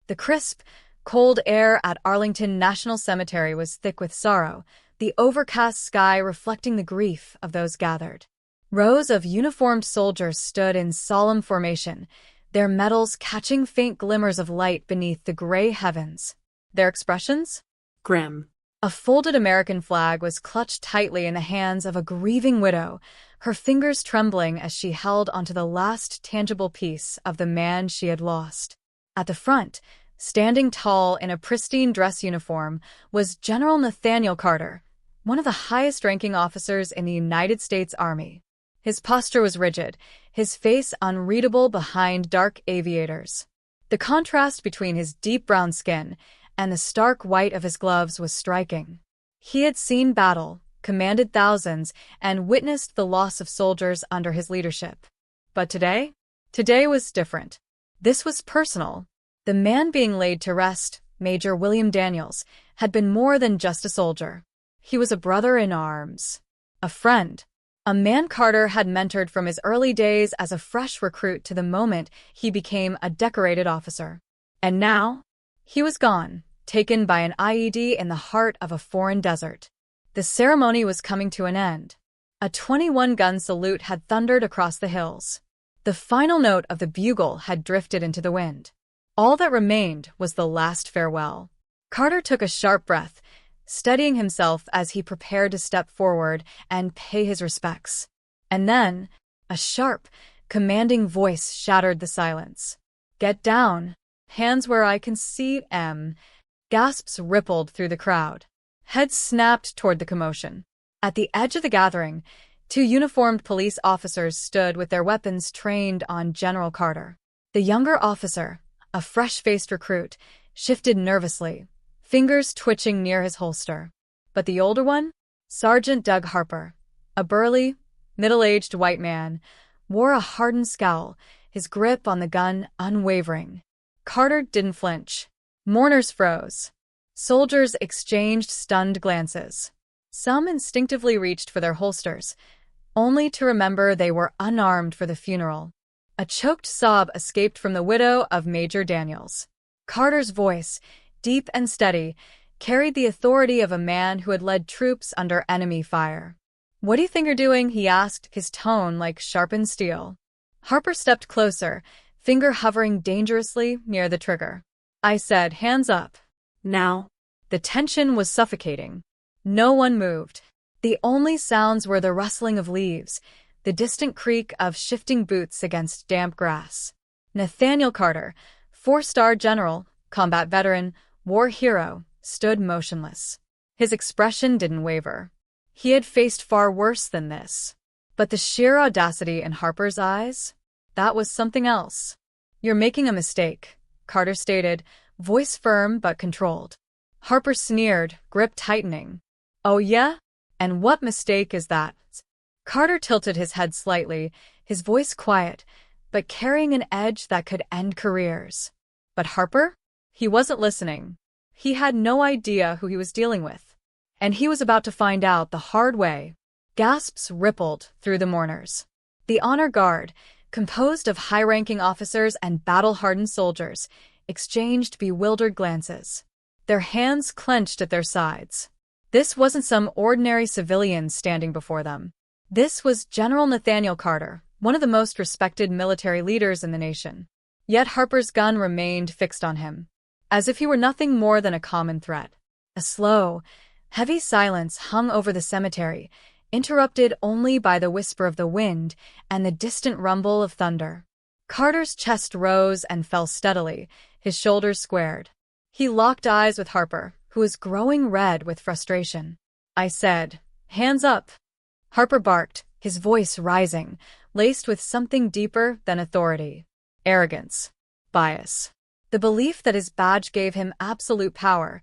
The crisp, cold air at Arlington National Cemetery was thick with sorrow, the overcast sky reflecting the grief of those gathered. Rows of uniformed soldiers stood in solemn formation, their medals catching faint glimmers of light beneath the gray heavens. Their expressions? Grim. A folded American flag was clutched tightly in the hands of a grieving widow, her fingers trembling as she held onto the last tangible piece of the man she had lost. At the front, standing tall in a pristine dress uniform, was General Nathaniel Carter, one of the highest-ranking officers in the United States Army. His posture was rigid, his face unreadable behind dark aviators. The contrast between his deep brown skin and the stark white of his gloves was striking. He had seen battle, commanded thousands, and witnessed the loss of soldiers under his leadership. But today? Today was different. This was personal. The man being laid to rest, Major William Daniels, had been more than just a soldier. He was a brother in arms, a friend, a man Carter had mentored from his early days as a fresh recruit to the moment he became a decorated officer. And now, he was gone, taken by an IED in the heart of a foreign desert. The ceremony was coming to an end. A 21-gun salute had thundered across the hills. The final note of the bugle had drifted into the wind. All that remained was the last farewell. Carter took a sharp breath, steadying himself as he prepared to step forward and pay his respects. And then, a sharp, commanding voice shattered the silence. "Get down. Hands where I can see 'em." Gasps rippled through the crowd. Heads snapped toward the commotion. At the edge of the gathering, two uniformed police officers stood with their weapons trained on General Carter. The younger officer, a fresh-faced recruit, shifted nervously, fingers twitching near his holster. But the older one, Sergeant Doug Harper, a burly, middle-aged white man, wore a hardened scowl, his grip on the gun unwavering. Carter didn't flinch. Mourners froze. Soldiers exchanged stunned glances. Some instinctively reached for their holsters, only to remember they were unarmed for the funeral. A choked sob escaped from the widow of Major Daniels. Carter's voice, deep and steady, carried the authority of a man who had led troops under enemy fire. "What do you think you're doing?" he asked, his tone like sharpened steel. Harper stepped closer, finger hovering dangerously near the trigger. "I said, hands up." Now? The tension was suffocating. No one moved. The only sounds were the rustling of leaves, the distant creak of shifting boots against damp grass. Nathaniel Carter, four-star general, combat veteran, war hero, stood motionless. His expression didn't waver. He had faced far worse than this. But the sheer audacity in Harper's eyes? That was something else. "You're making a mistake," Carter stated, voice firm but controlled. Harper sneered, grip tightening. "Oh yeah? And what mistake is that?" Carter tilted his head slightly, his voice quiet, but carrying an edge that could end careers. But Harper? He wasn't listening. He had no idea who he was dealing with. And he was about to find out the hard way. Gasps rippled through the mourners. The honor guard, composed of high-ranking officers and battle-hardened soldiers, exchanged bewildered glances. Their hands clenched at their sides. This wasn't some ordinary civilian standing before them. This was General Nathaniel Carter, one of the most respected military leaders in the nation. Yet Harper's gun remained fixed on him, as if he were nothing more than a common threat. A slow, heavy silence hung over the cemetery, interrupted only by the whisper of the wind and the distant rumble of thunder. Carter's chest rose and fell steadily, his shoulders squared. He locked eyes with Harper, who was growing red with frustration. "I said, hands up." Harper barked, his voice rising, laced with something deeper than authority. Arrogance. Bias. The belief that his badge gave him absolute power,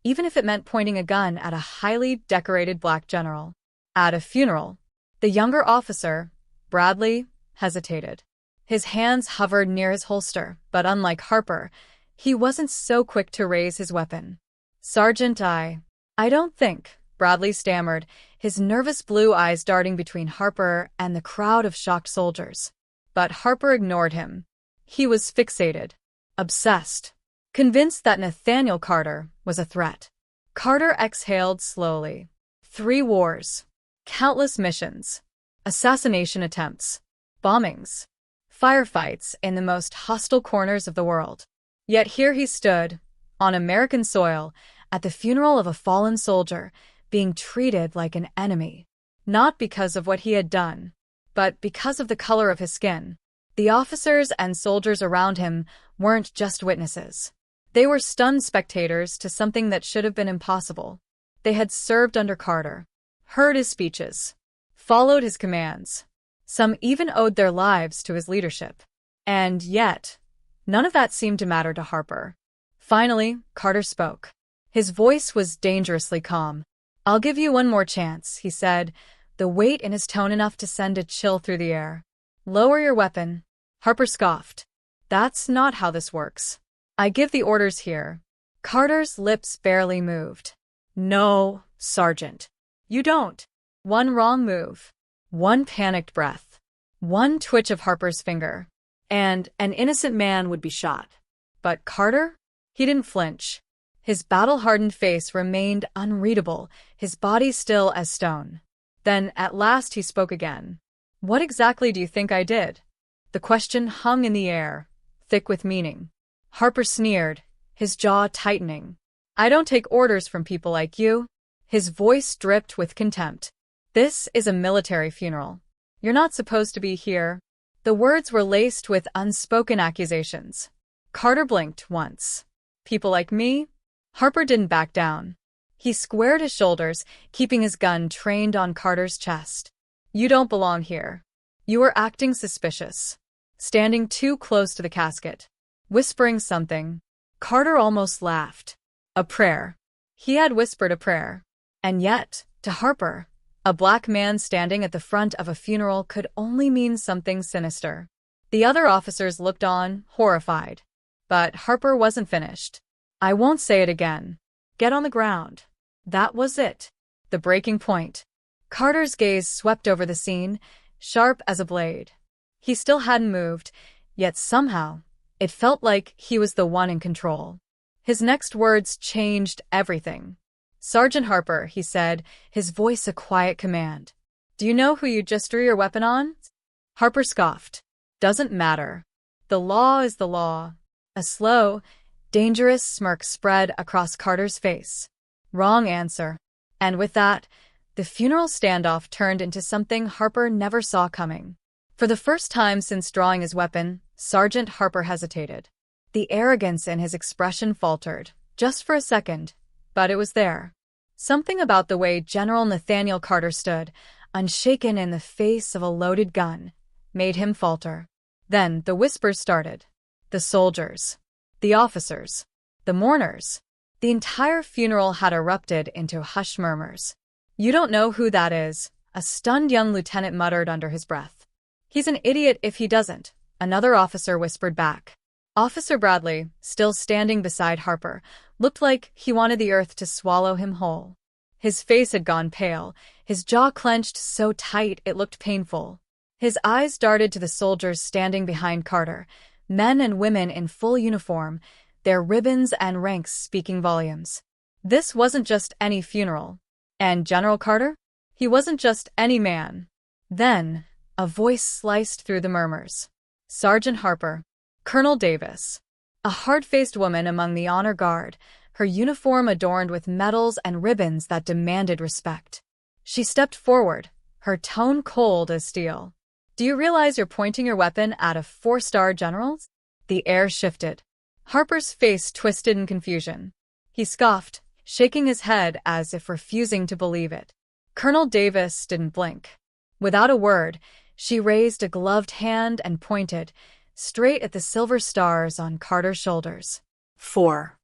even if it meant pointing a gun at a highly decorated black general. At a funeral, the younger officer, Bradley, hesitated. His hands hovered near his holster, but unlike Harper, he wasn't so quick to raise his weapon. "Sergeant, I don't think," Bradley stammered, his nervous blue eyes darting between Harper and the crowd of shocked soldiers. But Harper ignored him. He was fixated, obsessed. convinced that Nathaniel Carter was a threat. Carter exhaled slowly. 3 wars, countless missions, assassination attempts, bombings, firefights in the most hostile corners of the world. Yet here he stood, on American soil, at the funeral of a fallen soldier, being treated like an enemy. Not because of what he had done, but because of the color of his skin. The officers and soldiers around him weren't just witnesses. They were stunned spectators to something that should have been impossible. They had served under Carter, heard his speeches, followed his commands. Some even owed their lives to his leadership. And yet, none of that seemed to matter to Harper. Finally, Carter spoke. His voice was dangerously calm. "I'll give you one more chance," he said, the weight in his tone enough to send a chill through the air. "Lower your weapon." Harper scoffed. "That's not how this works. I give the orders here." Carter's lips barely moved. "No, Sergeant. You don't." One wrong move, one panicked breath, one twitch of Harper's finger, and an innocent man would be shot. But Carter? He didn't flinch. His battle-hardened face remained unreadable, his body still as stone. Then, at last, he spoke again. "What exactly do you think I did?" The question hung in the air, thick with meaning. Harper sneered, his jaw tightening. "I don't take orders from people like you." His voice dripped with contempt. "This is a military funeral. You're not supposed to be here." The words were laced with unspoken accusations. Carter blinked once. "People like me?" Harper didn't back down. He squared his shoulders, keeping his gun trained on Carter's chest. "You don't belong here. You were acting suspicious. Standing too close to the casket. Whispering something." Carter almost laughed. A prayer. He had whispered a prayer. And yet, to Harper, a black man standing at the front of a funeral could only mean something sinister. The other officers looked on, horrified. But Harper wasn't finished. "I won't say it again. Get on the ground." That was it. The breaking point. Carter's gaze swept over the scene, sharp as a blade. He still hadn't moved, yet somehow, it felt like he was the one in control. His next words changed everything. "Sergeant Harper," he said, his voice a quiet command. "Do you know who you just drew your weapon on?" Harper scoffed. "Doesn't matter. The law is the law." A slow, dangerous smirk spread across Carter's face. Wrong answer. And with that, the funeral standoff turned into something Harper never saw coming. For the first time since drawing his weapon, Sergeant Harper hesitated. The arrogance in his expression faltered, just for a second, but it was there. Something about the way General Nathaniel Carter stood, unshaken in the face of a loaded gun, made him falter. Then the whispers started. The soldiers, the officers, the mourners. The entire funeral had erupted into hushed murmurs. "You don't know who that is," a stunned young lieutenant muttered under his breath. "He's an idiot if he doesn't," another officer whispered back. Officer Bradley, still standing beside Harper, looked like he wanted the earth to swallow him whole. His face had gone pale, his jaw clenched so tight it looked painful. His eyes darted to the soldiers standing behind Carter, men and women in full uniform, their ribbons and ranks speaking volumes. This wasn't just any funeral. And General Carter? He wasn't just any man. Then, a voice sliced through the murmurs. "Sergeant Harper." Colonel Davis. A hard-faced woman among the honor guard, her uniform adorned with medals and ribbons that demanded respect. She stepped forward, her tone cold as steel. "Do you realize you're pointing your weapon at a 4-star general?" The air shifted. Harper's face twisted in confusion. He scoffed, shaking his head as if refusing to believe it. Colonel Davis didn't blink. Without a word, she raised a gloved hand and pointed, straight at the silver stars on Carter's shoulders. For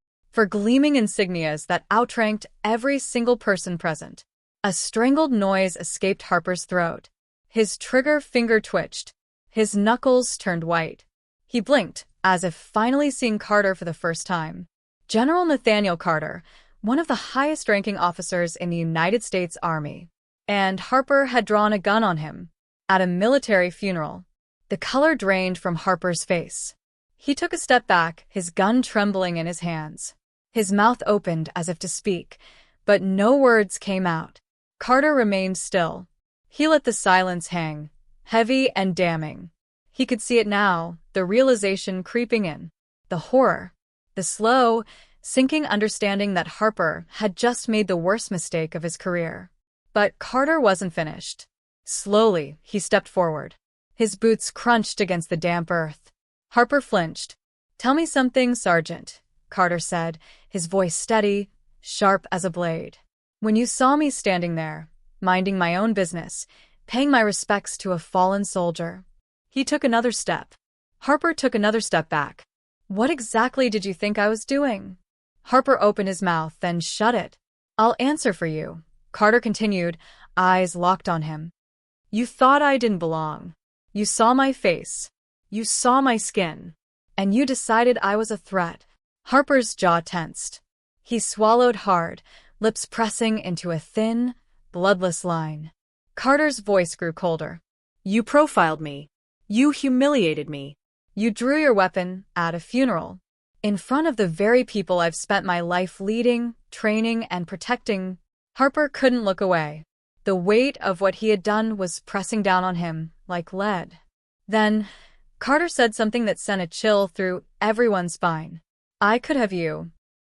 gleaming insignias that outranked every single person present. A strangled noise escaped Harper's throat. His trigger finger twitched. His knuckles turned white. He blinked, as if finally seeing Carter for the first time. General Nathaniel Carter, one of the highest-ranking officers in the United States Army. And Harper had drawn a gun on him. At a military funeral. The color drained from Harper's face. He took a step back, his gun trembling in his hands. His mouth opened as if to speak, but no words came out. Carter remained still. He let the silence hang, heavy and damning. He could see it now, the realization creeping in. The horror. The slow, sinking understanding that Harper had just made the worst mistake of his career. But Carter wasn't finished. Slowly, he stepped forward. His boots crunched against the damp earth. Harper flinched. "Tell me something, Sergeant," Carter said, his voice steady, sharp as a blade. "When you saw me standing there, minding my own business, paying my respects to a fallen soldier." He took another step. Harper took another step back. "What exactly did you think I was doing?" Harper opened his mouth, then shut it. "I'll answer for you," Carter continued, eyes locked on him. "You thought I didn't belong. You saw my face. You saw my skin. And you decided I was a threat." Harper's jaw tensed. He swallowed hard, lips pressing into a thin, bloodless line. Carter's voice grew colder. "You profiled me. You humiliated me. You drew your weapon at a funeral. In front of the very people I've spent my life leading, training, and protecting." Harper couldn't look away. The weight of what he had done was pressing down on him like lead. Then, Carter said something that sent a chill through everyone's spine. "I could have you,